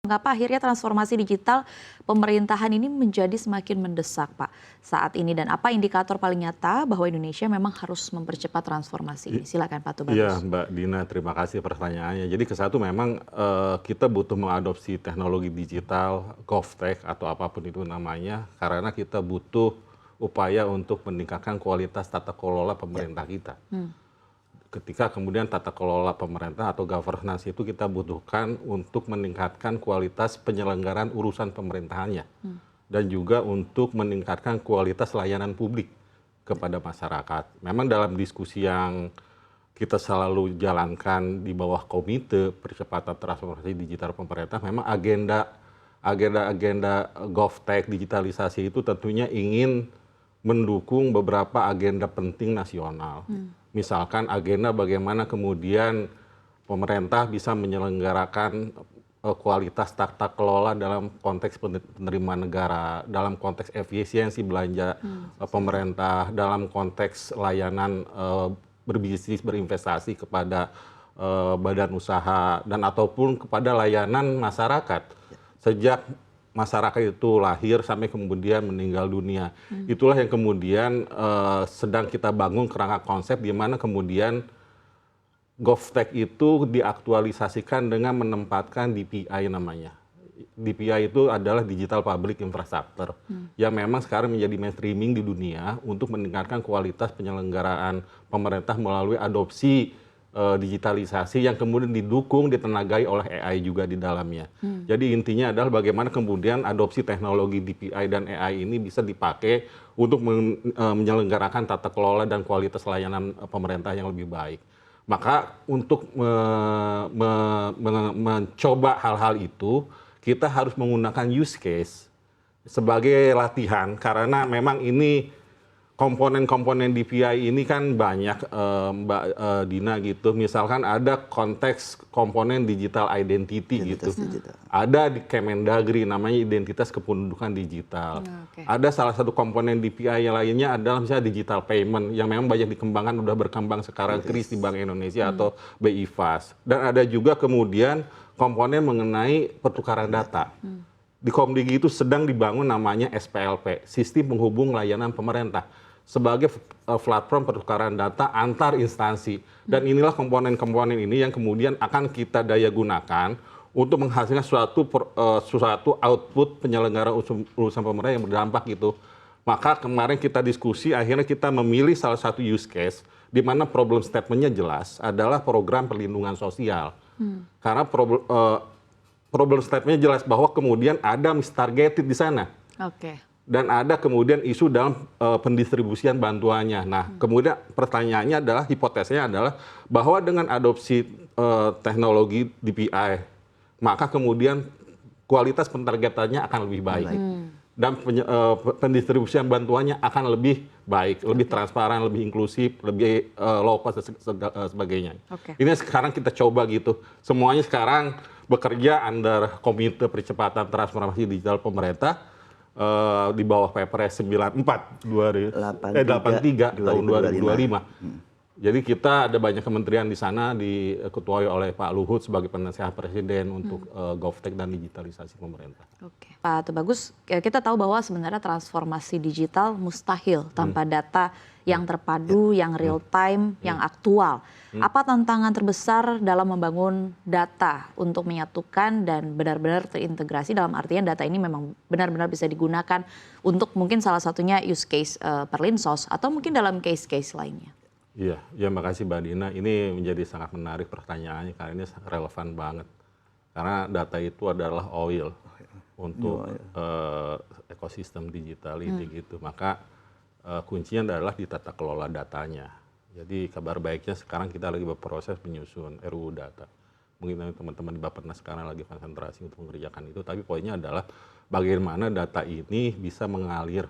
Mengapa akhirnya transformasi digital pemerintahan ini menjadi semakin mendesak, Pak, saat ini? Dan apa indikator paling nyata bahwa Indonesia memang harus mempercepat transformasi ini? Silakan Pak Tubagus. Iya, Mbak Dina, terima kasih pertanyaannya. Jadi kesatu memang kita butuh mengadopsi teknologi digital, GovTech atau apapun itu namanya, karena kita butuh upaya untuk meningkatkan kualitas tata kelola pemerintah kita. Ketika kemudian tata kelola pemerintah atau governance itu kita butuhkan untuk meningkatkan kualitas penyelenggaraan urusan pemerintahannya. Dan juga untuk meningkatkan kualitas layanan publik kepada masyarakat. Memang dalam diskusi yang kita selalu jalankan di bawah komite percepatan transformasi digital pemerintah, memang agenda GovTech digitalisasi itu tentunya ingin mendukung beberapa agenda penting nasional. Misalkan agenda bagaimana kemudian pemerintah bisa menyelenggarakan kualitas tata kelola dalam konteks penerimaan negara, dalam konteks efisiensi belanja pemerintah, dalam konteks layanan berbisnis, berinvestasi kepada badan usaha, dan ataupun kepada layanan masyarakat. Sejak masyarakat itu lahir sampai kemudian meninggal dunia. Itulah yang kemudian sedang kita bangun kerangka konsep di mana kemudian GovTech itu diaktualisasikan dengan menempatkan DPI namanya. DPI itu adalah Digital Public Infrastructure yang memang sekarang menjadi mainstreaming di dunia untuk meningkatkan kualitas penyelenggaraan pemerintah melalui adopsi digitalisasi yang kemudian didukung, ditenagai oleh AI juga di dalamnya. Jadi intinya adalah bagaimana kemudian adopsi teknologi DPI dan AI ini bisa dipakai untuk menyelenggarakan tata kelola dan kualitas layanan pemerintah yang lebih baik. Maka untuk mencoba hal-hal itu, kita harus menggunakan use case sebagai latihan, karena memang ini komponen-komponen DPI ini kan banyak, Mbak Dina gitu. Misalkan ada konteks komponen digital identity gitu. Ada di Kemendagri namanya identitas kependudukan digital. Ada salah satu komponen DPI yang lainnya adalah misalnya digital payment yang memang banyak dikembangkan, udah berkembang sekarang KRIS di Bank Indonesia atau BI Fast. Dan ada juga kemudian komponen mengenai pertukaran data. Di Komdigi itu sedang dibangun namanya SPLP, Sistem Penghubung Layanan Pemerintah, sebagai platform pertukaran data antar instansi. Dan inilah komponen-komponen ini yang kemudian akan kita daya gunakan untuk menghasilkan suatu output penyelenggaraan urusan pemerintah yang berdampak gitu. Maka kemarin kita diskusi, akhirnya kita memilih salah satu use case di mana problem statement-nya jelas adalah program perlindungan sosial. Karena problem statement-nya jelas bahwa kemudian ada mistargeted di sana. Dan ada kemudian isu dalam pendistribusian bantuannya. Nah, kemudian pertanyaannya adalah, hipotesanya adalah bahwa dengan adopsi teknologi DPI, maka kemudian kualitas pentargetannya akan lebih baik. Dan pendistribusian bantuannya akan lebih baik, lebih transparan, lebih inklusif, lebih low cost dan sebagainya. Ini sekarang kita coba gitu. Semuanya sekarang bekerja under Komite Percepatan Transformasi Digital Pemerintah di bawah Perpres 94 83 tahun 2025. Jadi kita ada banyak kementerian di sana diketuai oleh Pak Luhut sebagai penasehat Presiden untuk GovTech dan digitalisasi pemerintah. Pak Tubagus, kita tahu bahwa sebenarnya transformasi digital mustahil tanpa data yang terpadu, yang real time, yang aktual. Apa tantangan terbesar dalam membangun data untuk menyatukan dan benar-benar terintegrasi, dalam artian data ini memang benar-benar bisa digunakan untuk mungkin salah satunya use case Perlinsos atau mungkin dalam case-case lainnya? Iya, ya makasih Mbak Dina. Ini menjadi sangat menarik pertanyaannya karena ini relevan banget. Karena data itu adalah oil untuk ekosistem digital ini gitu. Maka kuncinya adalah di tata kelola datanya. Jadi kabar baiknya sekarang kita lagi berproses menyusun RUU data. Mungkin teman-teman di Bappenas sekarang lagi konsentrasi untuk mengerjakan itu. Tapi poinnya adalah bagaimana data ini bisa mengalir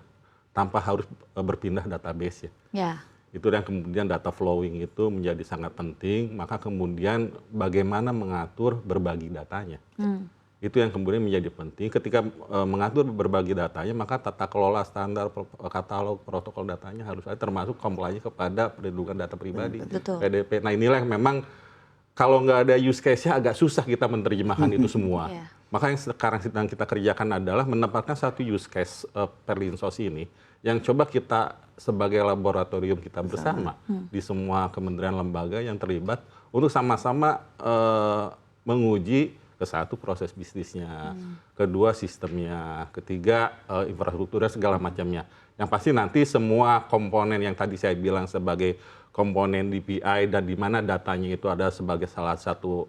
tanpa harus berpindah database ya. Itu yang kemudian data flowing itu menjadi sangat penting. Maka kemudian bagaimana mengatur berbagi datanya. Itu yang kemudian menjadi penting. Ketika mengatur berbagi datanya, maka tata kelola standar, katalog, protokol datanya harus ada, termasuk compliance kepada perlindungan data pribadi, PDP. Nah inilah yang memang kalau nggak ada use case-nya agak susah kita menerjemahkan itu semua. Iya. Maka yang sekarang sedang kita kerjakan adalah menempatkan satu use case Perlinsos ini yang coba kita sebagai laboratorium kita bersama di semua kementerian lembaga yang terlibat untuk sama-sama menguji ke satu proses bisnisnya, kedua sistemnya, ketiga infrastrukturnya segala macamnya. Yang pasti nanti semua komponen yang tadi saya bilang sebagai komponen DPI dan di mana datanya itu ada sebagai salah satu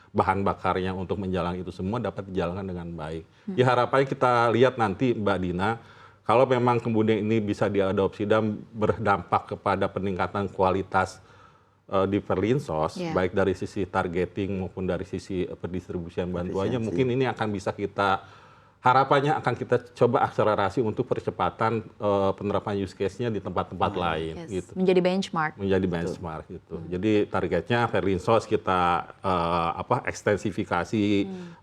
bahan bakarnya untuk menjalankan itu semua dapat dijalankan dengan baik. Ya harapannya kita lihat nanti Mbak Dina, kalau memang kemudian ini bisa diadopsi dan berdampak kepada peningkatan kualitas di Perlinsos, baik dari sisi targeting maupun dari sisi pendistribusian bantuannya, mungkin ini akan bisa harapannya akan kita coba akselerasi untuk percepatan penerapan use case-nya di tempat-tempat lain. Gitu. Menjadi benchmark. Menjadi benchmark gitu. Jadi targetnya Perlinsos kita ekstensifikasi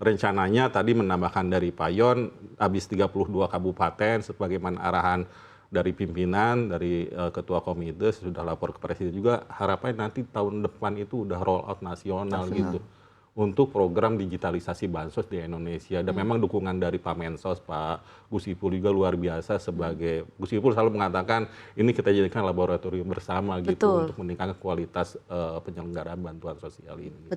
rencananya tadi menambahkan dari Payon habis 32 kabupaten sebagaimana arahan dari pimpinan, dari ketua komite sudah lapor ke presiden juga harapannya nanti tahun depan itu udah roll out nasional gitu. Untuk program digitalisasi bansos di Indonesia dan memang dukungan dari Pak Mensos, Pak Gus Ipul juga luar biasa sebagai Gus Ipul selalu mengatakan ini kita jadikan laboratorium bersama gitu untuk meningkatkan kualitas penyelenggaraan bantuan sosial ini.